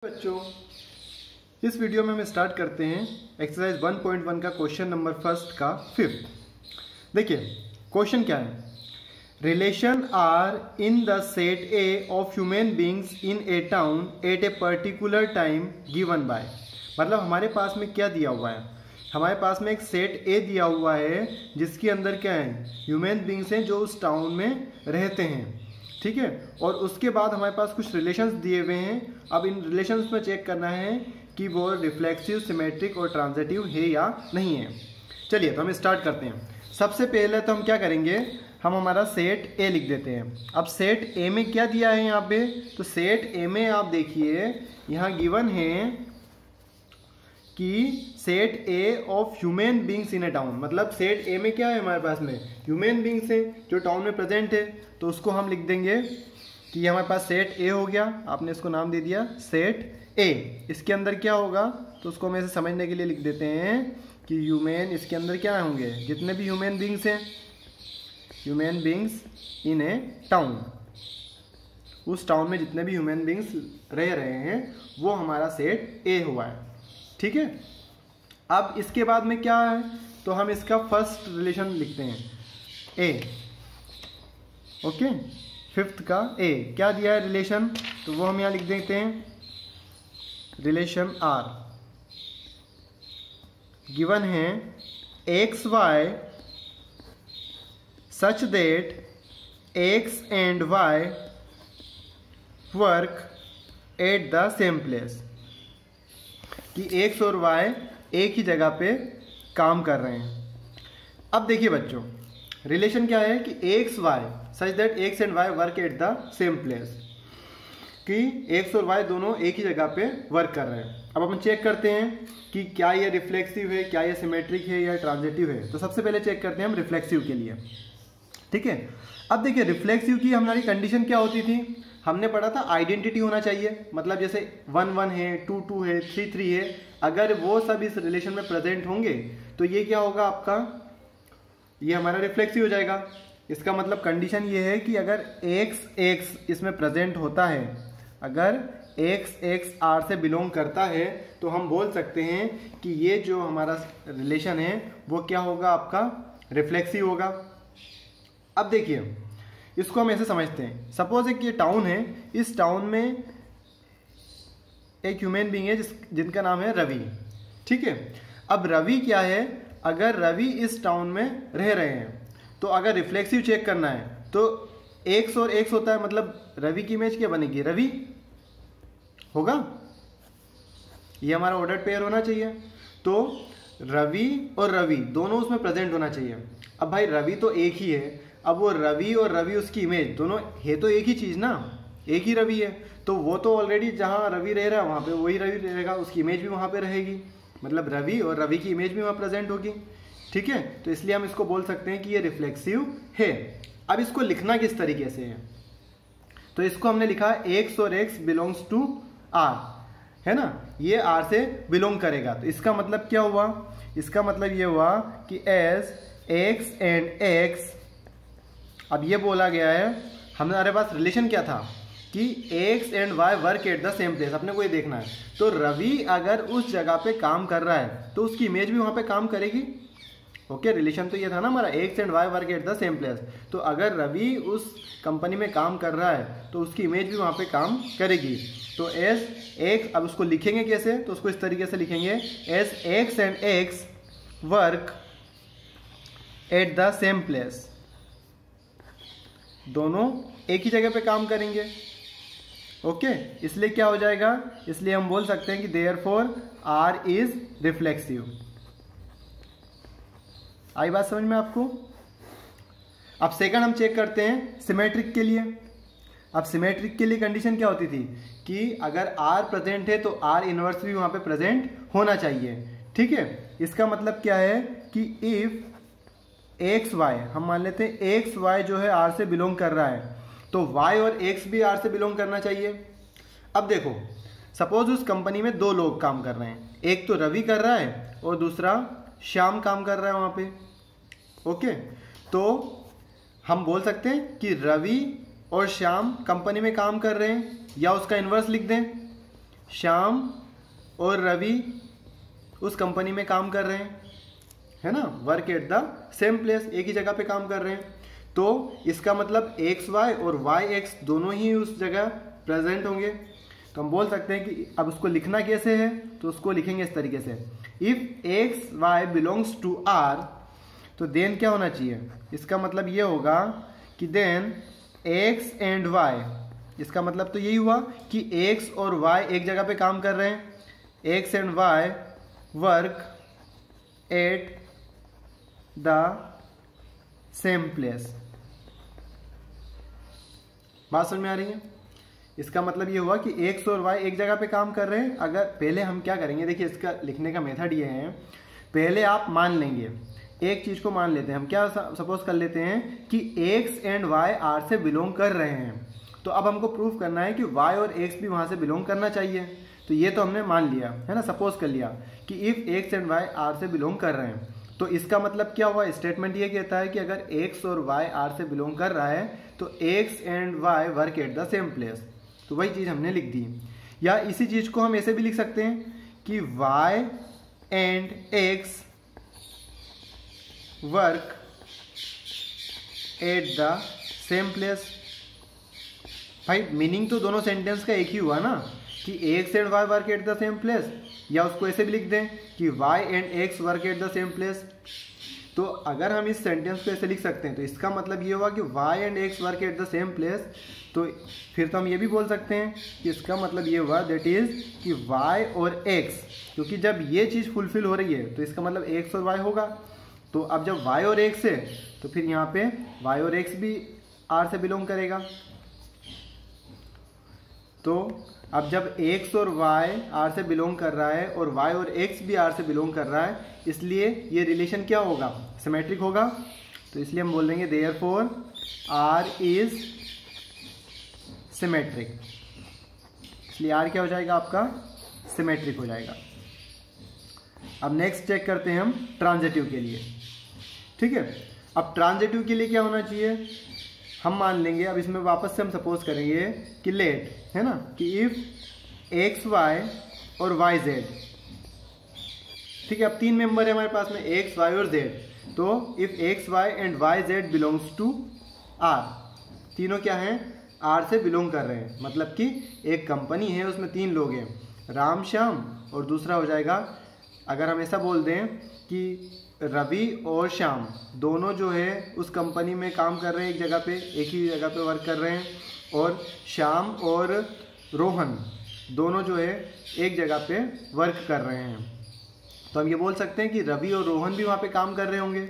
बच्चों, इस वीडियो में हम स्टार्ट करते हैं एक्सरसाइज 1.1 का क्वेश्चन नंबर फर्स्ट का फिफ्थ। देखिए क्वेश्चन क्या है। Relation R in the set A of human beings in a town at a particular time given by. मतलब हमारे पास में क्या दिया हुआ है, हमारे पास में एक सेट ए दिया हुआ है जिसके अंदर क्या है, ह्यूमन बींग्स हैं जो उस टाउन में रहते हैं, ठीक है। और उसके बाद हमारे पास कुछ रिलेशंस दिए हुए हैं। अब इन रिलेशंस में चेक करना है कि वो रिफ्लेक्सिव, सिमेट्रिक और ट्रांजिटिव है या नहीं है। चलिए तो हम स्टार्ट करते हैं। सबसे पहले तो हम क्या करेंगे, हम हमारा सेट ए लिख देते हैं। अब सेट ए में क्या दिया है यहाँ पे, तो सेट ए में आप देखिए यहाँ गिवन है कि set A of human beings in a town. मतलब सेट ए में क्या है, हमारे पास में ह्यूमन बींग्स है जो टाउन में प्रेजेंट है, तो उसको हम लिख देंगे कि हमारे पास सेट ए हो गया। आपने इसको नाम दे दिया सेट ए। इसके अंदर क्या होगा, तो उसको हम ऐसे समझने के लिए लिख देते हैं कि ह्यूमन, इसके अंदर क्या होंगे, जितने भी ह्यूमन बींग्स हैं, human beings in a town, उस टाउन में जितने भी ह्यूमन बींग्स रह रहे हैं वो हमारा सेट ए हुआ है, ठीक है। अब इसके बाद में क्या है, तो हम इसका फर्स्ट रिलेशन लिखते हैं ए, ओके। फिफ्थ का ए क्या दिया है रिलेशन, तो वो हम यहां लिख देते हैं रिलेशन आर। गिवन है x Y such that x and y work at the same place, कि एक्स और वाई एक ही जगह पे काम कर रहे हैं। अब देखिए बच्चों, रिलेशन क्या है कि x Y such that x and y work at the same place, कि एक्स और वाई दोनों एक ही जगह पे वर्क कर रहे हैं। अब हम चेक करते हैं कि क्या ये रिफ्लेक्सिव है, क्या ये सिमेट्रिक है या ट्रांजिटिव है। तो सबसे पहले चेक करते हैं हम रिफ्लेक्सिव के लिए, ठीक है। अब देखिए रिफ्लेक्सिव की हमारी कंडीशन क्या होती थी, हमने पढ़ा था आइडेंटिटी होना चाहिए। मतलब जैसे 1 1 है, 2 2 है, 3 3 है, अगर वो सब इस रिलेशन में प्रेजेंट होंगे तो ये क्या होगा आपका, ये हमारा रिफ्लेक्सिव हो जाएगा। इसका मतलब कंडीशन ये है कि अगर x x इसमें प्रेजेंट होता है, अगर x x R से बिलोंग करता है, तो हम बोल सकते हैं कि ये जो हमारा रिलेशन है वो क्या होगा, आपका रिफ्लेक्सिव होगा। अब देखिए इसको हम ऐसे समझते हैं, सपोज एक ये टाउन है, इस टाउन में एक ह्यूमन बीइंग है जिनका नाम है रवि, ठीक है। अब रवि क्या है, अगर रवि इस टाउन में रह रहे हैं तो अगर रिफ्लेक्सिव चेक करना है तो एक्स और एक्स होता है, मतलब रवि की इमेज क्या बनेगी, रवि होगा, ये हमारा ऑर्डर्ड पेयर होना चाहिए। तो रवि और रवि दोनों उसमें प्रेजेंट होना चाहिए। अब भाई रवि तो एक ही है, अब वो रवि और रवि उसकी इमेज दोनों है तो एक ही चीज ना, एक ही रवि है, तो वो तो ऑलरेडी जहाँ रवि रह रहा है वहाँ पे वही रवि रहेगा, उसकी इमेज भी वहाँ पे रहेगी, मतलब रवि और रवि की इमेज भी वहाँ प्रेजेंट होगी, ठीक है। तो इसलिए हम इसको बोल सकते हैं कि ये रिफ्लेक्सिव है। अब इसको लिखना किस तरीके से है, तो इसको हमने लिखा एक्स और एक्स बिलोंग्स टू आर, है ना, ये आर से बिलोंग करेगा। तो इसका मतलब क्या हुआ, इसका मतलब ये हुआ कि एज एक्स एंड एक्स, अब ये बोला गया है, हमारे पास रिलेशन क्या था कि x and y work at the same place, अपने को ये देखना है। तो रवि अगर उस जगह पे काम कर रहा है तो उसकी इमेज भी वहां पे काम करेगी, ओके। रिलेशन तो ये था ना हमारा, x and y work at the same place, तो अगर रवि उस कंपनी में काम कर रहा है तो उसकी इमेज भी वहां पे काम करेगी। तो एज एक्स, अब उसको लिखेंगे कैसे, तो उसको इस तरीके से लिखेंगे as x and x work at the same place, दोनों एक ही जगह पे काम करेंगे, ओके। इसलिए क्या हो जाएगा, इसलिए हम बोल सकते हैं कि देयरफॉर आर इज रिफ्लेक्सिव। आई बात समझ में आपको। अब सेकंड हम चेक करते हैं सिमेट्रिक के लिए। अब सिमेट्रिक के लिए कंडीशन क्या होती थी कि अगर आर प्रेजेंट है तो आर इनवर्स भी वहां पे प्रेजेंट होना चाहिए, ठीक है। इसका मतलब क्या है कि इफ एक्स वाई, हम मान लेते हैं एक्स वाई जो है आर से बिलोंग कर रहा है, तो वाई और एक्स भी आर से बिलोंग करना चाहिए। अब देखो सपोज उस कंपनी में 2 लोग काम कर रहे हैं, एक तो रवि कर रहा है और दूसरा श्याम काम कर रहा है वहां पे, ओके। तो हम बोल सकते हैं कि रवि और श्याम कंपनी में काम कर रहे हैं, या उसका इन्वर्स लिख दें श्याम और रवि उस कंपनी में काम कर रहे हैं, है ना, work at the same place, एक ही जगह पे काम कर रहे हैं। तो इसका मतलब एक्स वाई और वाई एक्स दोनों ही उस जगह प्रेजेंट होंगे। तो हम बोल सकते हैं कि अब उसको लिखना कैसे है, तो उसको लिखेंगे इस तरीके से, if x y belongs to R, तो देन क्या होना चाहिए, इसका मतलब ये होगा कि देन एक्स एंड वाई, इसका मतलब तो यही हुआ कि एक्स और वाई एक जगह पे काम कर रहे हैं, x and y work at the same place. बात समझ में आ रही है? इसका मतलब ये हुआ कि एक्स और वाई एक जगह पे काम कर रहे हैं। अगर पहले हम क्या करेंगे, देखिए इसका लिखने का मेथड ये है, पहले आप मान लेंगे, एक चीज को मान लेते हैं हम, क्या सपोज कर लेते हैं कि एक्स एंड वाई आर से बिलोंग कर रहे हैं। तो अब हमको प्रूफ करना है कि वाई और एक्स भी वहां से बिलोंग करना चाहिए। तो ये तो हमने मान लिया है ना, सपोज कर लिया कि if x and y R से बिलोंग कर रहे हैं। तो इसका मतलब क्या हुआ, स्टेटमेंट ये कहता है कि अगर एक्स और वाई आर से बिलोंग कर रहा है तो x and y work at the same place. तो वही चीज हमने लिख दी। या इसी चीज को हम ऐसे भी लिख सकते हैं कि y and x work at the same place. भाई मीनिंग तो दोनों सेंटेंस का एक ही हुआ ना, कि x and y work at the same place, या उसको ऐसे भी लिख दें कि y and x work at the same place. तो अगर हम इस सेंटेंस को ऐसे लिख सकते हैं तो इसका मतलब ये हुआ कि y and x work at the same place. तो फिर तो हम ये भी बोल सकते हैं कि इसका मतलब ये हुआ दैट इज कि वाई और एक्स, क्योंकि जब ये चीज़ फुलफिल हो रही है तो इसका मतलब एक्स और वाई होगा। तो अब जब वाई और एक्स है तो फिर यहाँ पे वाई और एक्स भी आर से बिलोंग करेगा। तो अब जब x और y r से बिलोंग कर रहा है और y और x भी r से बिलोंग कर रहा है, इसलिए ये रिलेशन क्या होगा, सिमेट्रिक होगा। तो इसलिए हम बोल देंगे देयरफॉर r इज सिमेट्रिक। इसलिए r क्या हो जाएगा आपका, सिमेट्रिक हो जाएगा। अब नेक्स्ट चेक करते हैं हम ट्रांजिटिव के लिए। ठीक है, अब ट्रांजिटिव के लिए क्या होना चाहिए, हम मान लेंगे, अब इसमें वापस से हम सपोज करेंगे कि लेट, है ना, कि इफ एक्स वाई और वाई जेड, ठीक है, अब तीन मेंबर है हमारे पास में एक्स वाई और जेड। तो if x y and y z belongs to R, तीनों क्या हैं, आर से बिलोंग कर रहे हैं। मतलब कि एक कंपनी है उसमें तीन लोग हैं, राम श्याम, और दूसरा हो जाएगा, अगर हम ऐसा बोल दें कि रवि और श्याम दोनों जो है उस कंपनी में काम कर रहे हैं, एक जगह पे, एक ही जगह पे वर्क कर रहे हैं, और श्याम और रोहन दोनों जो है एक जगह पे वर्क कर रहे हैं। तो हम ये बोल सकते हैं कि रवि और रोहन भी वहाँ पे काम कर रहे होंगे।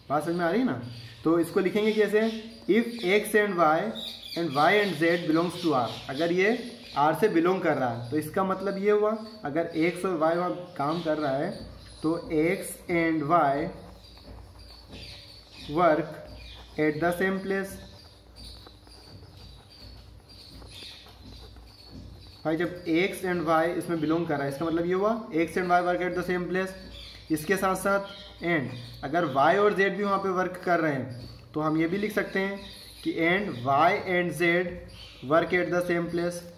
बात समझ में आ रही है ना? तो इसको लिखेंगे कैसे, if x and y and z belongs to R, अगर ये आर से बिलोंग कर रहा है तो इसका मतलब ये हुआ, अगर एक्स और वाई वहाँ काम कर रहा है तो x and y work at the same place. भाई जब एक्स एंड वाई इसमें बिलोंग कर रहा है, इसका मतलब ये हुआ x and y work at the same place. इसके साथ साथ एंड, अगर वाई और जेड भी वहाँ पे वर्क कर रहे हैं तो हम ये भी लिख सकते हैं कि and y and z work at the same place.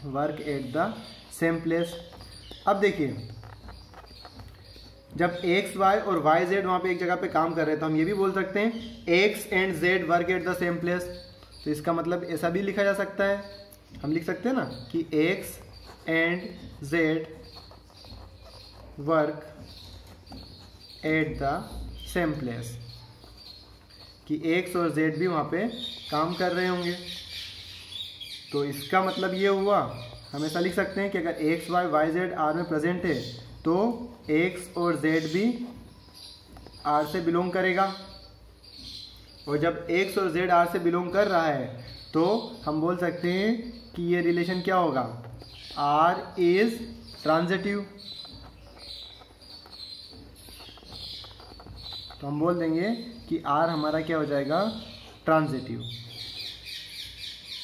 Work at the same place. अब देखिए, जब एक्स वाई और वाई जेड वहाँ पे एक जगह पे काम कर रहे हैं तो हम ये भी बोल सकते हैं x and z work at the same place. तो इसका मतलब ऐसा भी लिखा जा सकता है, हम लिख सकते हैं ना कि x and z work at the same place, कि एक्स और जेड भी वहाँ पे काम कर रहे होंगे। तो इसका मतलब ये हुआ, हम ऐसा लिख सकते हैं कि अगर x y y z R में प्रेजेंट है तो एक्स और जेड भी आर से बिलोंग करेगा। और जब एक्स और जेड आर से बिलोंग कर रहा है तो हम बोल सकते हैं कि ये रिलेशन क्या होगा, आर इज ट्रांजिटिव। तो हम बोल देंगे कि आर हमारा क्या हो जाएगा, ट्रांजिटिव।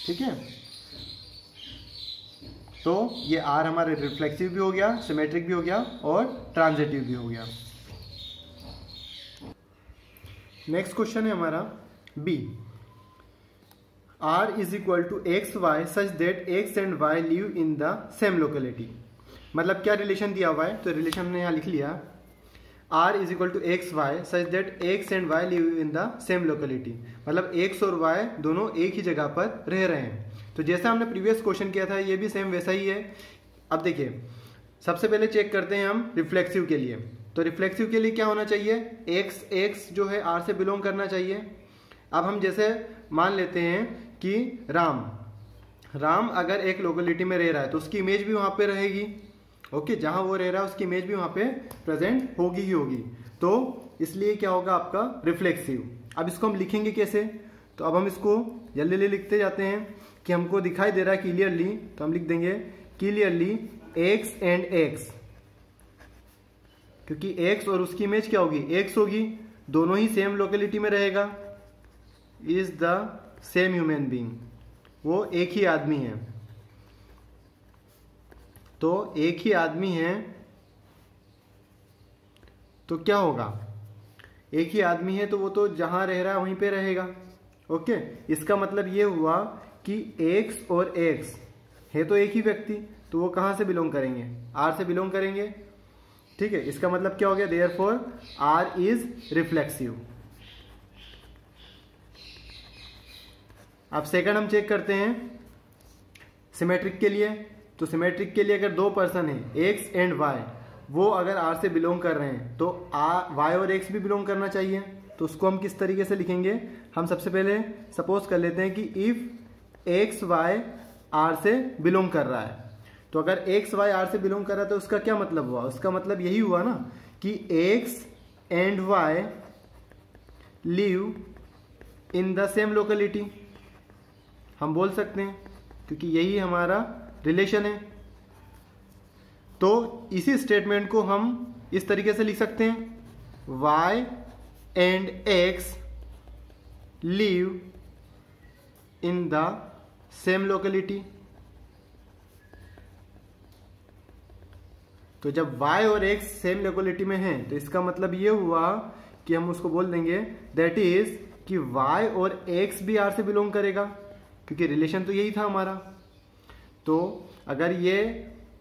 ठीक है, तो ये आर हमारे रिफ्लेक्सिव भी हो गया, सिमेट्रिक भी हो गया और ट्रांजिटिव भी हो गया। नेक्स्ट क्वेश्चन है हमारा B. R is equal to x Y such that x and y live in the same locality. मतलब क्या रिलेशन दिया हुआ है, तो रिलेशन हमने यहाँ लिख लिया R is equal to x Y such that x and y live in the same locality. मतलब एक्स और वाई दोनों एक ही जगह पर रह रहे हैं। तो जैसा हमने प्रीवियस क्वेश्चन किया था ये भी सेम वैसा ही है। अब देखिए सबसे पहले चेक करते हैं हम रिफ्लेक्सिव के लिए। तो रिफ्लेक्सिव के लिए क्या होना चाहिए, एक्स जो है R से बिलोंग करना चाहिए। अब हम जैसे मान लेते हैं कि राम अगर एक लोकेलिटी में रह रहा है तो उसकी इमेज भी वहां पे रहेगी। ओके, जहां वो रह रहा है उसकी इमेज भी वहां पे प्रेजेंट होगी ही होगी। तो इसलिए क्या होगा आपका रिफ्लेक्सिव। अब इसको हम लिखेंगे कैसे, तो अब हम इसको जल्दी जल्दी लिखते जाते हैं कि हमको दिखाई दे रहा है क्लियरली, तो हम लिख देंगे क्लियरली एक्स एंड एक्स, क्योंकि एक्स और उसकी इमेज क्या होगी, एक्स होगी, दोनों ही सेम लोकेलिटी में रहेगा। Is the same human being, वो एक ही आदमी है। तो एक ही आदमी है तो क्या होगा, एक ही आदमी है तो वो तो जहां रह रहा है वहीं पे रहेगा। ओके, इसका मतलब ये हुआ कि एक्स और एक्स है तो एक ही व्यक्ति, तो वो कहां से बिलोंग करेंगे, आर से बिलोंग करेंगे। ठीक है, इसका मतलब क्या हो गया, देयरफॉर आर इज रिफ्लेक्सिव। अब सेकंड हम चेक करते हैं सिमेट्रिक के लिए। तो सिमेट्रिक के लिए अगर दो पर्सन है एक्स एंड वाई, वो अगर आर से बिलोंग कर रहे हैं तो वाई और एक्स भी बिलोंग करना चाहिए। तो उसको हम किस तरीके से लिखेंगे, हम सबसे पहले सपोज कर लेते हैं कि इफ एक्स वाई आर से बिलोंग कर रहा है, तो अगर एक्स वाई आर से बिलोंग कर रहा है तो उसका क्या मतलब हुआ, उसका मतलब यही हुआ ना कि x and y live in the same locality, हम बोल सकते हैं, क्योंकि यही हमारा रिलेशन है। तो इसी स्टेटमेंट को हम इस तरीके से लिख सकते हैं, y and x live in the same locality. तो जब y और x सेम लोकेलिटी में हैं तो इसका मतलब ये हुआ कि हम उसको बोल देंगे दैट इज कि y और x भी r से बिलोंग करेगा, क्योंकि रिलेशन तो यही था हमारा। तो अगर ये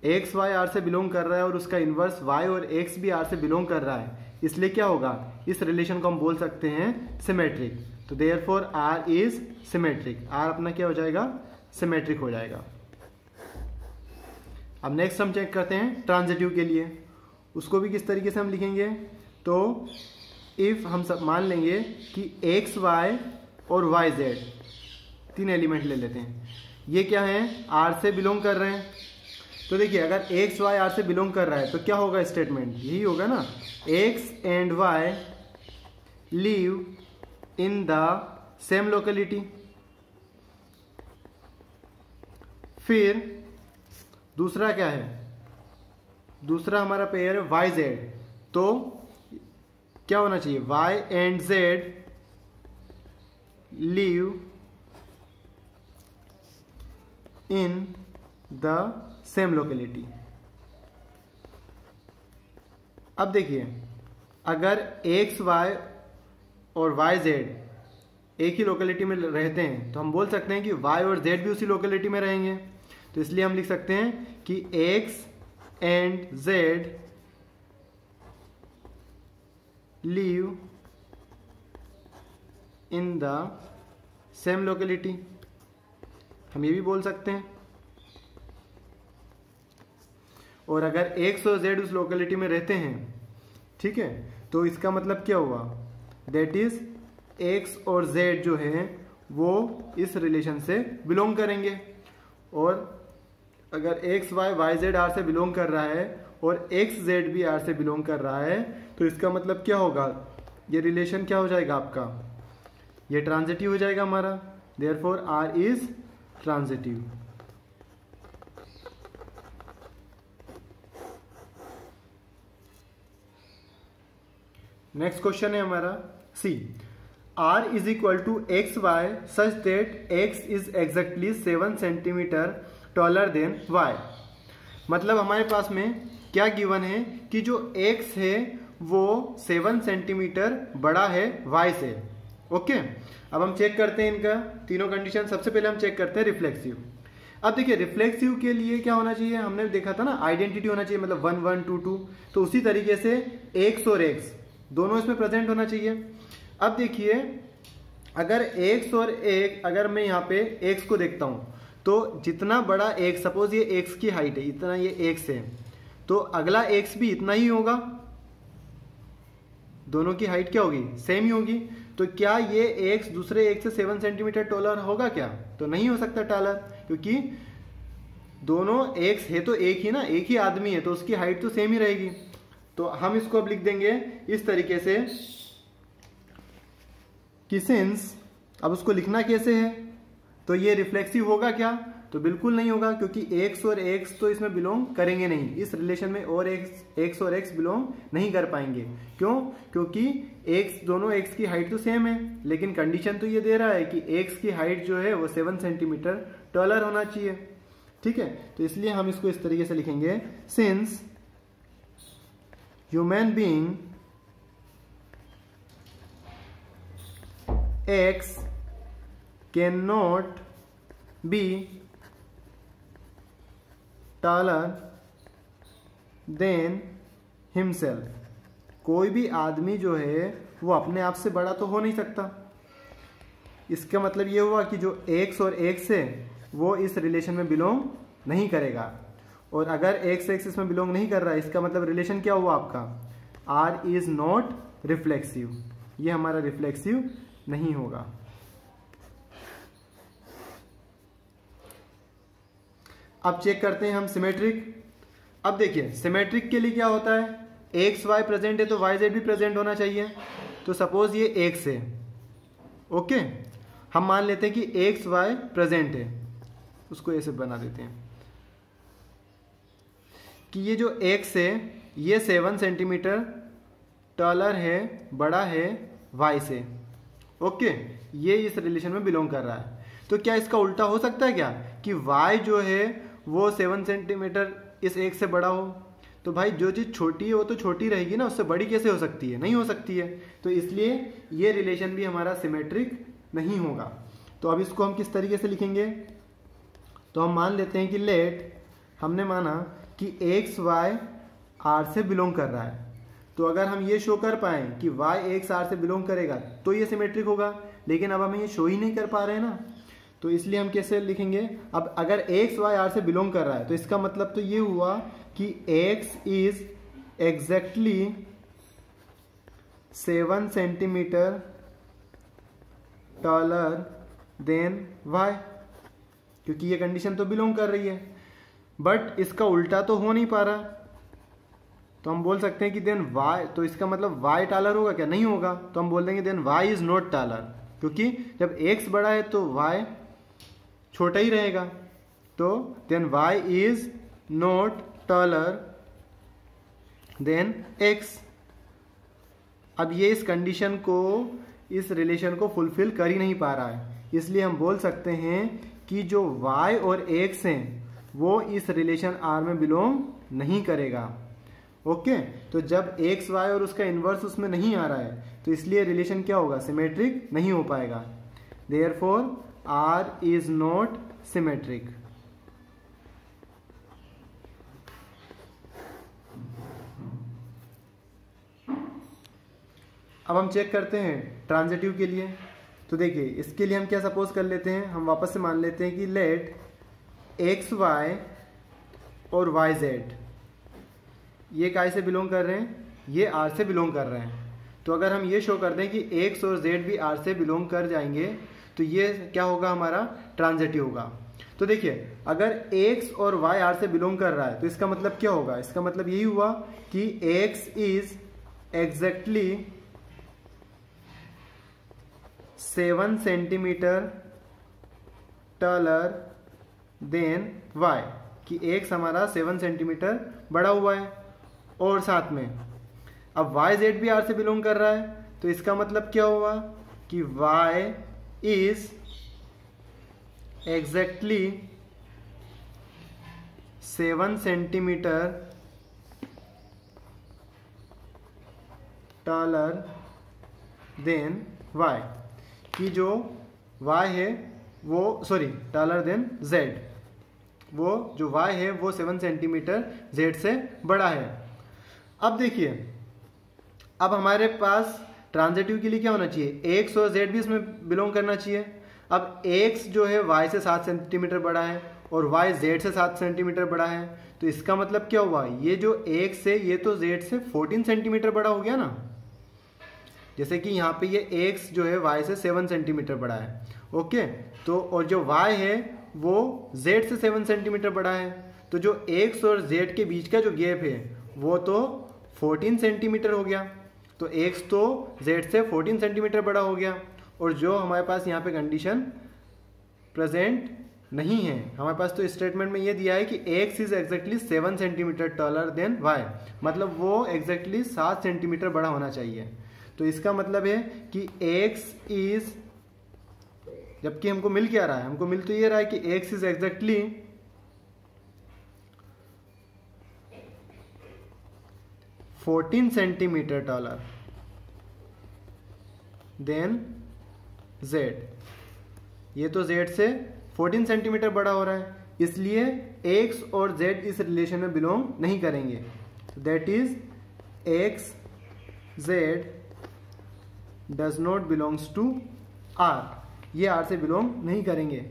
एक्स वाई आर से बिलोंग कर रहा है और उसका इनवर्स वाई और एक्स भी आर से बिलोंग कर रहा है, इसलिए क्या होगा, इस रिलेशन को हम बोल सकते हैं सिमेट्रिक। तो therefore R is symmetric, R अपना क्या हो जाएगा, सिमेट्रिक हो जाएगा। अब नेक्स्ट हम चेक करते हैं ट्रांजिटिव के लिए। उसको भी किस तरीके से हम लिखेंगे, तो इफ हम सब मान लेंगे कि एक्स वाई और वाई जेड तीन एलिमेंट ले लेते हैं, ये क्या है, आर से बिलोंग कर रहे हैं। तो देखिए अगर एक्स वाई आर से बिलोंग कर रहा है तो क्या होगा स्टेटमेंट, यही होगा ना, x and y live in the same locality. फिर दूसरा क्या है, दूसरा हमारा पेयर है वाई जेड, तो क्या होना चाहिए, y and z live in the same locality. अब देखिए अगर एक्स वाई और वाई जेड एक ही लोकेलिटी में रहते हैं तो हम बोल सकते हैं कि वाई और जेड भी उसी लोकेलिटी में रहेंगे। तो इसलिए हम लिख सकते हैं कि x and z live in the same locality, हम ये भी बोल सकते हैं। और अगर एक्स और जेड उस लोकेलिटी में रहते हैं, ठीक है, तो इसका मतलब क्या हुआ, दैट इज एक्स और जेड जो है वो इस रिलेशन से बिलोंग करेंगे। और अगर x y y z R से बिलोंग कर रहा है और एक्स जेड भी आर से बिलोंग कर रहा है, तो इसका मतलब क्या होगा, ये रिलेशन क्या हो जाएगा आपका, ये ट्रांजिटिव हो जाएगा हमारा। Therefore R is transitive. Next question है हमारा C, R is equal to x Y such that x is exactly 7 centimetre taller than y। मतलब हमारे पास में क्या गिवन है कि जो x है वो 7 सेंटीमीटर बड़ा है y से। ओके, अब हम चेक करते हैं इनका तीनों कंडीशन। सबसे पहले हम चेक करते हैं रिफ्लेक्सिव। अब देखिए रिफ्लेक्सिव के लिए क्या होना चाहिए, हमने देखा था ना आइडेंटिटी होना चाहिए, मतलब 1 1 2 2। तो उसी तरीके से एक्स और एक्स दोनों इसमें प्रेजेंट होना चाहिए। अब देखिए अगर एक्स और एक, अगर मैं यहाँ पे एक्स को देखता हूँ तो जितना बड़ा एक्स, सपोज ये एक्स की हाइट है, इतना ये एक्स है, तो अगला एक्स भी इतना ही होगा। दोनों की हाइट क्या होगी, सेम ही होगी। तो क्या ये एक्स दूसरे एक्स से 7 सेंटीमीटर टॉलर होगा क्या, तो नहीं हो सकता टॉलर, क्योंकि दोनों एक्स है तो एक ही ना, एक ही आदमी है, तो उसकी हाइट तो सेम ही रहेगी। तो हम इसको अब लिख देंगे इस तरीके से कि सिंस, अब उसको लिखना कैसे है, तो ये रिफ्लेक्सिव होगा क्या, तो बिल्कुल नहीं होगा, क्योंकि एक्स और एक्स तो इसमें बिलोंग करेंगे नहीं, इस रिलेशन में और एक्स और एक्स बिलोंग नहीं कर पाएंगे। क्यों, क्योंकि एक्स, दोनों एक्स की हाइट तो सेम है, लेकिन कंडीशन तो ये दे रहा है कि एक्स की हाइट जो है वो 7 सेंटीमीटर टॉलर होना चाहिए। ठीक है, तो इसलिए हम इसको इस तरीके से लिखेंगे, since human being X cannot be taller than himself। कोई भी आदमी जो है वो अपने आप से बड़ा तो हो नहीं सकता। इसका मतलब ये हुआ कि जो X और X है वो इस रिलेशन में बिलोंग नहीं करेगा, और अगर X इसमें बिलोंग नहीं कर रहा है, इसका मतलब रिलेशन क्या हुआ आपका, R इज नॉट रिफ्लेक्सिव, ये हमारा रिफ्लेक्सिव नहीं होगा। अब चेक करते हैं हम सिमेट्रिक। अब देखिए सिमेट्रिक के लिए क्या होता है, एक्स वाई प्रेजेंट है तो वाई जेड भी प्रेजेंट होना चाहिए। तो सपोज ये एक्स है, ओके, हम मान लेते हैं कि एक्स वाई प्रेजेंट है, उसको ऐसे बना देते हैं कि ये जो एक्स है ये 7 सेंटीमीटर टॉलर है, बड़ा है वाई से। ओके, ये इस रिलेशन में बिलोंग कर रहा है। तो क्या इसका उल्टा हो सकता है क्या, कि y जो है वो 7 सेंटीमीटर इस एक से बड़ा हो, तो भाई जो चीज़ छोटी है वो तो छोटी रहेगी ना, उससे बड़ी कैसे हो सकती है, नहीं हो सकती है। तो इसलिए ये रिलेशन भी हमारा सिमेट्रिक नहीं होगा। तो अब इसको हम किस तरीके से लिखेंगे, तो हम मान लेते हैं कि लेट, हमने माना कि एक्स वाई आर से बिलोंग कर रहा है, तो अगर हम ये शो कर पाए कि y एक्स आर से बिलोंग करेगा तो ये सिमेट्रिक होगा, लेकिन अब हम ये शो ही नहीं कर पा रहे हैं ना, तो इसलिए हम कैसे लिखेंगे। अब अगर एक्स वाई आर से बिलोंग कर रहा है तो इसका मतलब तो ये हुआ कि x is exactly 7 centimetre taller than y, क्योंकि ये कंडीशन तो बिलोंग कर रही है, बट इसका उल्टा तो हो नहीं पा रहा। तो हम बोल सकते हैं कि देन y, तो इसका मतलब y टॉलर होगा क्या, नहीं होगा। तो हम बोल देंगे then y is not taller, क्योंकि जब x बड़ा है तो y छोटा ही रहेगा। तो then y is not taller than x। अब ये इस कंडीशन को, इस रिलेशन को फुलफिल कर ही नहीं पा रहा है, इसलिए हम बोल सकते हैं कि जो y और x हैं वो इस रिलेशन R में बिलोंग नहीं करेगा। ओके, तो जब एक्स वाई और उसका इन्वर्स उसमें नहीं आ रहा है तो इसलिए रिलेशन क्या होगा, सिमेट्रिक नहीं हो पाएगा। Therefore R is not symmetric. अब हम चेक करते हैं ट्रांजिटिव के लिए। तो देखिए इसके लिए हम क्या सपोज कर लेते हैं, हम वापस से मान लेते हैं कि लेट एक्स वाई और वाई जेड, ये काय से बिलोंग कर रहे हैं, ये आर से बिलोंग कर रहे हैं। तो अगर हम ये शो कर दें कि एक्स और जेड भी आर से बिलोंग कर जाएंगे तो ये क्या होगा, हमारा ट्रांजिटिव होगा। तो देखिए अगर एक्स और वाई आर से बिलोंग कर रहा है तो इसका मतलब क्या होगा, इसका मतलब यही हुआ कि x is exactly 7 centimetre taller than y, कि एक्स हमारा 7 सेंटीमीटर बड़ा हुआ है, और साथ में अब वाई जेड भी आर से बिलोंग कर रहा है, तो इसका मतलब क्या हुआ कि y is exactly 7 centimetre taller than y. कि जो y है वो taller than z, वो जो y है वो 7 सेंटीमीटर z से बड़ा है। अब देखिए, अब हमारे पास ट्रांजिटिव के लिए क्या होना चाहिए, x और z भी इसमें बिलोंग करना चाहिए। अब x जो है y से 7 सेंटीमीटर बड़ा है और y z से 7 सेंटीमीटर बड़ा है, तो इसका मतलब क्या हुआ, ये जो x है ये तो z से 14 सेंटीमीटर बड़ा हो गया ना। जैसे कि यहाँ पे ये x जो है y से 7 सेंटीमीटर बड़ा है, ओके। तो और जो y है वो z से 7 सेंटीमीटर बड़ा है, तो जो x और z के बीच का जो गैप है वो तो 14 सेंटीमीटर हो गया। तो x तो z से 14 सेंटीमीटर बड़ा हो गया। और जो हमारे पास यहाँ पे कंडीशन प्रेजेंट नहीं है, हमारे पास तो स्टेटमेंट में ये दिया है कि x is exactly 7 centimetre taller than y, मतलब वो एग्जैक्टली 7 सेंटीमीटर बड़ा होना चाहिए। तो इसका मतलब है कि x इज, जबकि हमको मिल क्या रहा है, हमको मिल तो ये रहा है कि x is exactly 14 centimetre taller then z। ये तो z से 14 सेंटीमीटर बड़ा हो रहा है, इसलिए x और z इस रिलेशन में बिलोंग नहीं करेंगे। That is x z does not belongs to r, ये r से बिलोंग नहीं करेंगे,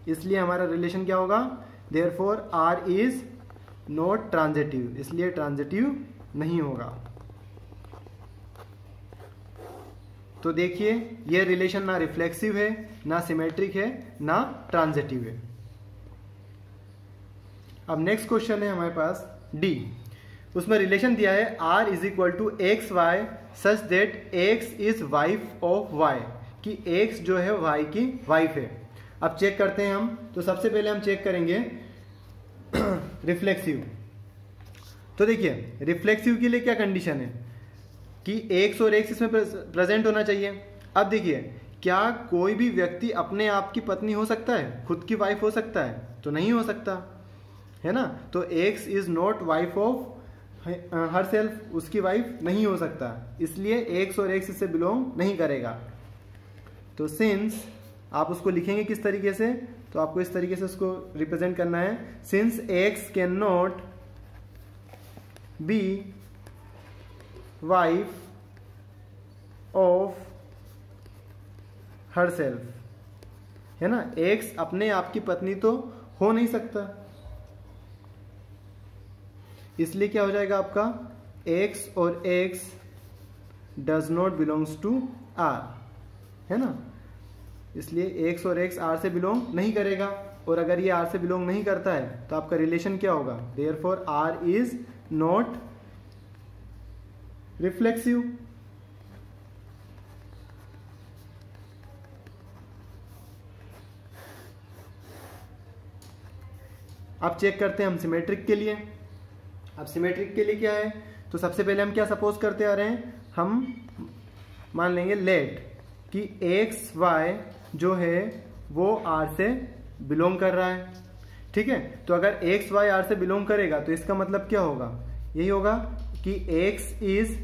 इसलिए हमारा रिलेशन क्या होगा, therefore r is not transitive, इसलिए ट्रांजिटिव नहीं होगा। तो देखिए ये रिलेशन ना रिफ्लेक्सिव है, ना सिमेट्रिक है, ना ट्रांजिटिव है। अब नेक्स्ट क्वेश्चन है हमारे पास डी, उसमें रिलेशन दिया है r is equal to x Y such that x is wife of y, कि x जो है y की वाइफ है। अब चेक करते हैं हम, तो सबसे पहले हम चेक करेंगे रिफ्लेक्सिव। तो देखिए रिफ्लेक्सिव के लिए क्या कंडीशन है कि x और x इसमें प्रेजेंट होना चाहिए। अब देखिए, क्या कोई भी व्यक्ति अपने आप की पत्नी हो सकता है, खुद की वाइफ हो सकता है, तो नहीं हो सकता है ना। तो x is not wife of her self, उसकी वाइफ नहीं हो सकता, इसलिए x और x इससे बिलोंग नहीं करेगा। तो सिंस आप उसको लिखेंगे किस तरीके से, तो आपको इस तरीके से उसको रिप्रेजेंट करना है, since x can not B wife of her self, है ना, x अपने आप की पत्नी तो हो नहीं सकता, इसलिए क्या हो जाएगा आपका, x और x does not belongs to r, है ना, इसलिए x और x r से बिलोंग नहीं करेगा। और अगर ये r से बिलोंग नहीं करता है तो आपका रिलेशन क्या होगा, therefore r is not reflexive. अब चेक करते हैं हम सिमेट्रिक के लिए। अब सिमेट्रिक के लिए क्या है, तो सबसे पहले हम क्या सपोज करते आ रहे हैं, हम मान लेंगे लेट कि एक्स वाई जो है वो r से बिलोंग कर रहा है, ठीक है। तो अगर एक्स वाई r से बिलोंग करेगा तो इसका मतलब क्या होगा, यही होगा कि x is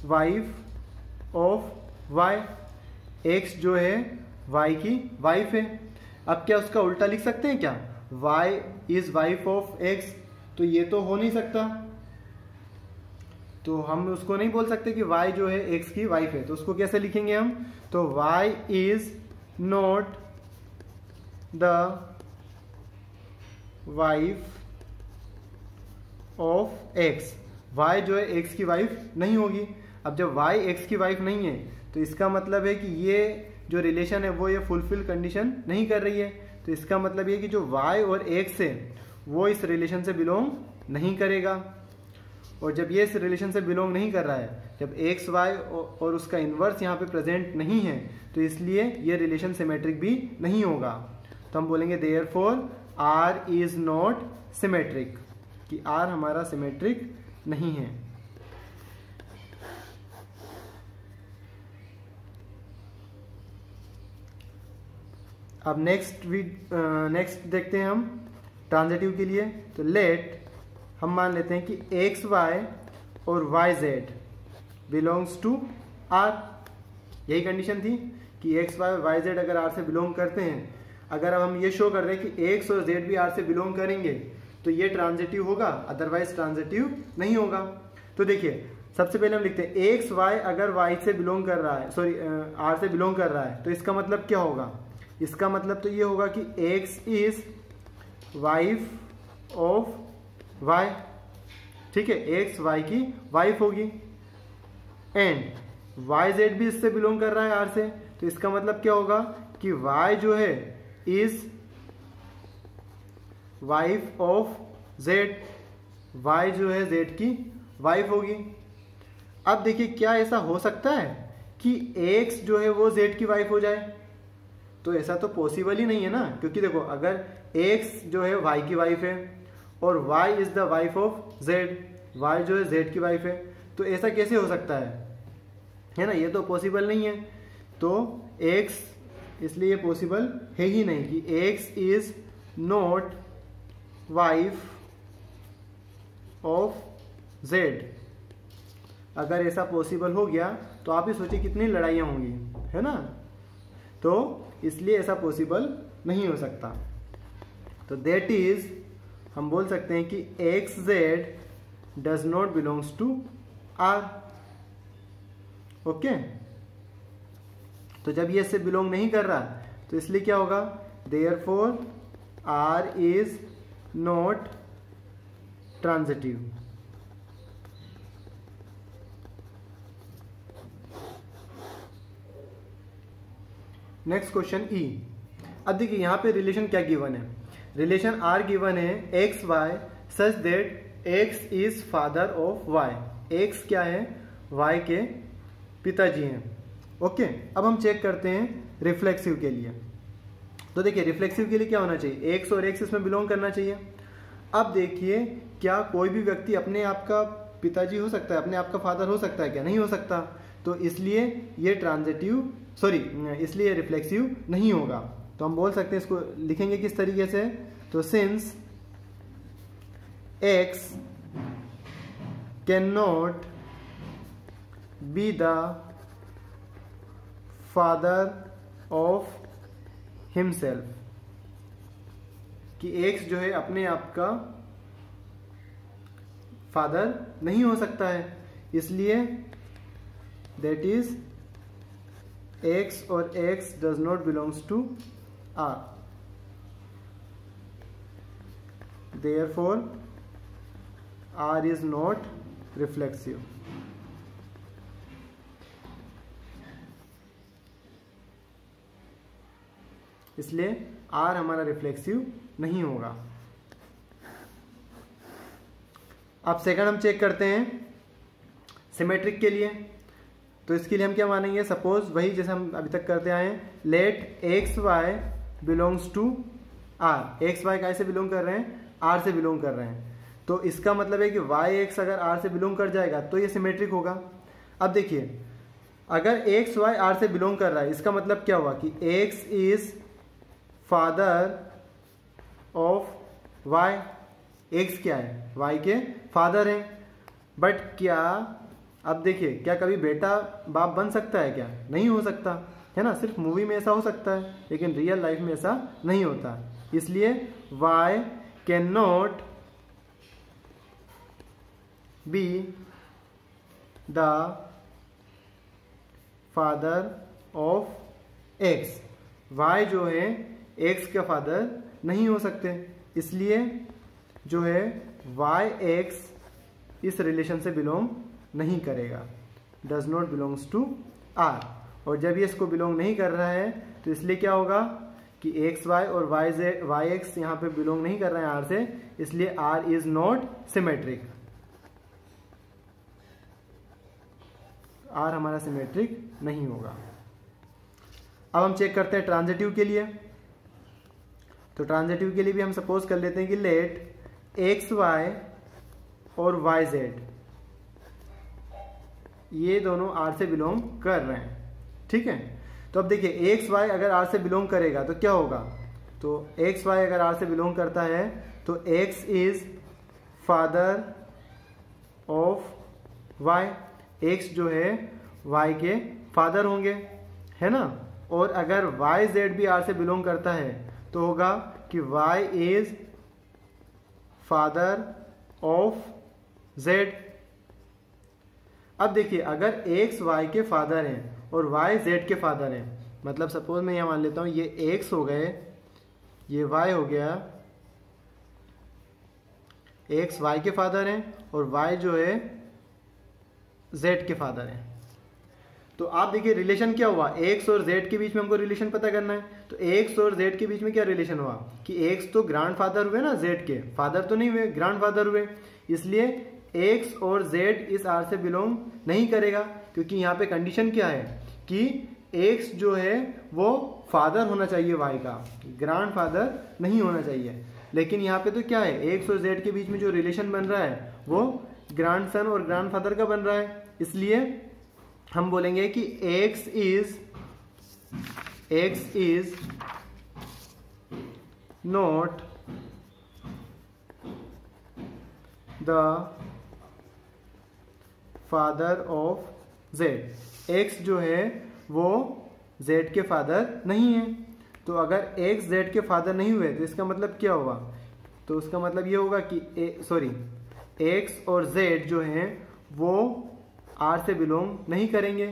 wife of y, x जो है y की वाइफ है। अब क्या उसका उल्टा लिख सकते हैं क्या, y is wife of x, तो ये तो हो नहीं सकता, तो हम उसको नहीं बोल सकते कि y जो है x की वाइफ है। तो उसको कैसे लिखेंगे हम, तो y is not the wife of x, y जो है x की वाइफ नहीं होगी। अब जब y x की वाइफ नहीं है तो इसका मतलब है कि ये जो रिलेशन है वो ये फुलफिल कंडीशन नहीं कर रही है। तो इसका मतलब ये कि जो y और x है वो इस रिलेशन से बिलोंग नहीं करेगा। और जब ये इस रिलेशन से बिलोंग नहीं कर रहा है, जब एक्स वाई और उसका इन्वर्स यहाँ पे प्रेजेंट नहीं है, तो इसलिए ये रिलेशन सिमेट्रिक भी नहीं होगा। तो हम बोलेंगे therefore R is not symmetric, कि आर हमारा सिमेट्रिक नहीं है। अब नेक्स्ट देखते हैं हम ट्रांजिटिव के लिए। तो लेट हम मान लेते हैं कि एक्स वाई और y z belongs to R, यही कंडीशन थी कि एक्स वाई वाई जेड अगर आर से बिलोंग करते हैं, अगर अब हम ये शो कर रहे हैं कि एक्स और जेड भी आर से बिलोंग करेंगे तो ये ट्रांजिटिव होगा, अदरवाइज ट्रांजिटिव नहीं होगा। तो देखिए सबसे पहले हम लिखते हैं एक्स वाई अगर वाई से बिलोंग कर रहा है, सॉरी आर से बिलोंग कर रहा है, तो इसका मतलब क्या होगा? इसका मतलब तो ये होगा कि x is wife of y, ठीक है, एक्स वाई की वाइफ होगी। एंड वाई जेड भी इससे बिलोंग कर रहा है आर से, तो इसका मतलब क्या होगा कि वाई जो है is wife of z, y जो है जेड की वाइफ होगी। अब देखिए क्या ऐसा हो सकता है कि एक्स जो है वो जेड की वाइफ हो जाए? तो ऐसा तो पॉसिबल ही नहीं है ना, क्योंकि देखो अगर एक्स जो है वाई की वाइफ है और y is the wife of z, y जो है जेड की वाइफ है, तो ऐसा कैसे हो सकता है ना? ये तो पॉसिबल नहीं है। तो एक्स, इसलिए पॉसिबल है ही नहीं कि x is not wife of Z. अगर ऐसा पॉसिबल हो गया तो आप ही सोचिए कितनी लड़ाइयाँ होंगी, है ना? तो इसलिए ऐसा पॉसिबल नहीं हो सकता। तो दैट इज, हम बोल सकते हैं कि x z does not belongs to R. Okay, तो जब ये इससे बिलोंग नहीं कर रहा तो इसलिए क्या होगा? Therefore R is not transitive. Next question E. अब देखिए यहाँ पे रिलेशन क्या गिवन है? रिलेशन आर गिवन है x Y such that X is father of Y. X क्या है? वाई के पिताजी हैं। ओके, अब हम चेक करते हैं रिफ्लेक्सिव के लिए। तो देखिए रिफ्लेक्सिव के लिए क्या होना चाहिए? एक्स और एक्स इसमें बिलोंग करना चाहिए। अब देखिए क्या कोई भी व्यक्ति अपने आप का पिताजी हो सकता है, अपने आप का फादर हो सकता है क्या? नहीं हो सकता। तो इसलिए ये ट्रांजिटिव, सॉरी इसलिए रिफ्लेक्सिव नहीं होगा। तो हम बोल सकते हैं, इसको लिखेंगे किस तरीके से? तो since x can not be the father of himself, कि एक्स जो है अपने आप का फादर नहीं हो सकता है, इसलिए दैट इज x और x does not belongs to R. Therefore, R is not reflexive. इसलिए R हमारा रिफ्लेक्सिव नहीं होगा। अब सेकंड हम चेक करते हैं सिमेट्रिक के लिए। तो इसके लिए हम क्या मानेंगे? सपोज वही जैसे हम अभी तक करते आए हैं, let x y belongs to R. X y कैसे बिलोंग कर रहे हैं? आर से बिलोंग कर रहे हैं। तो इसका मतलब है कि वाई एक्स अगर आर से बिलोंग कर जाएगा तो ये सिमेट्रिक होगा। अब देखिए अगर एक्स वाई आर से बिलोंग कर रहा है, इसका मतलब क्या हुआ कि x is father of Y. X क्या है? वाई के फादर हैं। बट क्या, अब देखिए क्या कभी बेटा बाप बन सकता है क्या? नहीं हो सकता, है ना? सिर्फ मूवी में ऐसा हो सकता है, लेकिन रियल लाइफ में ऐसा नहीं होता। इसलिए y can not be the father of x. Y जो है एक्स का फादर नहीं हो सकते, इसलिए जो है वाई एक्स इस रिलेशन से बिलोंग नहीं करेगा, does not belongs to R. और जब ये इसको बिलोंग नहीं कर रहा है तो इसलिए क्या होगा कि एक्स वाई और वाई एक्स यहाँ पे बिलोंग नहीं कर रहे हैं आर से, इसलिए R is not symmetric. R हमारा सिमेट्रिक नहीं होगा। अब हम चेक करते हैं ट्रांजिटिव के लिए। तो ट्रांजिटिव के लिए भी हम सपोज कर लेते हैं कि लेट एक्स वाई और वाई जेड ये दोनों आर से बिलोंग कर रहे हैं, ठीक है? तो अब देखिए एक्स वाई अगर आर से बिलोंग करेगा तो क्या होगा? तो एक्स वाई अगर आर से बिलोंग करता है तो x is father of Y. X जो है वाई के फादर होंगे, है ना? और अगर वाई जेड भी आर से बिलोंग करता है तो होगा कि y is father of z. अब देखिए अगर एक्स वाई के फादर हैं और वाई जेड के फादर हैं, मतलब सपोज मैं यहां मान लेता हूं ये एक्स हो गए, ये वाई हो गया, एक्स वाई के फादर हैं और वाई जो है जेड के फादर हैं। तो आप देखिए रिलेशन क्या हुआ, एक्स और जेड के बीच में हमको रिलेशन पता करना है। तो एक्स और जेड के बीच में क्या रिलेशन हुआ कि एक्स तो ग्रैंड फादर हुए ना, जेड के फादर तो नहीं हुए, ग्रैंड फादर हुए, इसलिए एक्स और जेड इस आर से बिलोंग नहीं करेगा, क्योंकि यहाँ पे कंडीशन क्या है कि एक्स जो है वो फादर होना चाहिए वाई का, ग्रैंड फादर नहीं होना चाहिए। लेकिन यहाँ पे तो क्या है, एक्स और जेड के बीच में जो रिलेशन बन रहा है वो ग्रैंड सन और ग्रैंड फादर का बन रहा है, इसलिए हम बोलेंगे कि x is not the father of z। x जो है वो z के फादर नहीं है। तो अगर x z के फादर नहीं हुए तो इसका मतलब क्या हुआ, तो उसका मतलब ये होगा कि x और z जो हैं वो आर से बिलोंग नहीं करेंगे।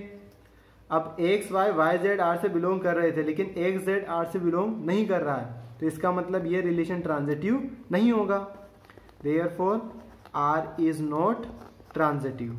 अब x y y z R से बिलोंग कर रहे थे, लेकिन एक्स जेड आर से बिलोंग नहीं कर रहा है, तो इसका मतलब ये रिलेशन ट्रांजिटिव नहीं होगा। Therefore R is not transitive.